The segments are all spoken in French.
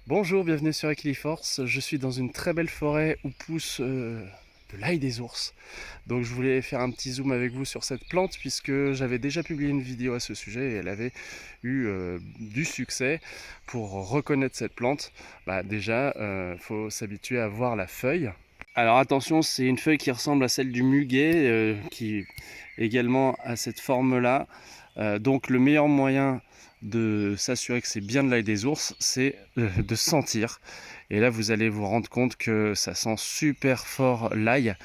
Bonjour, bienvenue sur Equiliforce. Je suis dans une très belle forêt où pousse de l'ail des ours. Donc je voulais faire un petit zoom avec vous sur cette plante puisque j'avais déjà publié une vidéo à ce sujet et elle avait eu du succès. Pour reconnaître cette plante, déjà, faut s'habituer à voir la feuille. Alors attention, c'est une feuille qui ressemble à celle du muguet, qui également a cette forme-là. Donc le meilleur moyen de s'assurer que c'est bien de l'ail des ours, c'est de sentir. Et là, vous allez vous rendre compte que ça sent super fort l'ail.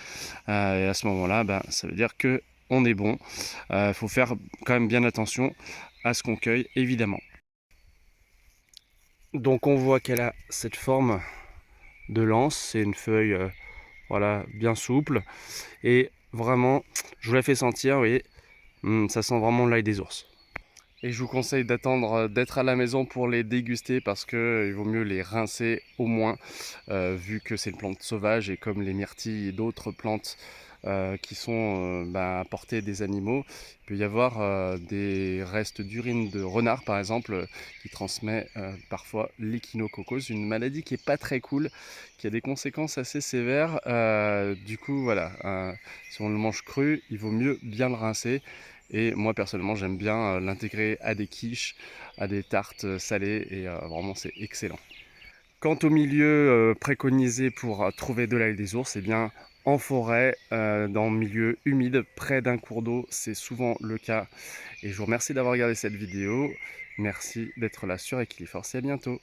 Et à ce moment-là, ça veut dire que on est bon. Il faut faire quand même bien attention à ce qu'on cueille, évidemment. Donc on voit qu'elle a cette forme de lance. C'est une feuille voilà, bien souple. Et vraiment, je vous la fais sentir, vous voyez, ça sent vraiment l'ail des ours. Et je vous conseille d'attendre d'être à la maison pour les déguster parce qu'il vaut mieux les rincer au moins, vu que c'est une plante sauvage et comme les myrtilles et d'autres plantes qui sont à portée des animaux, il peut y avoir des restes d'urine de renard par exemple qui transmet parfois l'échinococose, une maladie qui est pas très cool, qui a des conséquences assez sévères. Du coup voilà, si on le mange cru, il vaut mieux bien le rincer. Et moi personnellement j'aime bien l'intégrer à des quiches, à des tartes salées et vraiment c'est excellent. Quant au milieu préconisé pour trouver de l'ail des ours, eh bien en forêt, dans le milieu humide, près d'un cours d'eau, c'est souvent le cas. Et je vous remercie d'avoir regardé cette vidéo. Merci d'être là sur Equiliforce et à bientôt.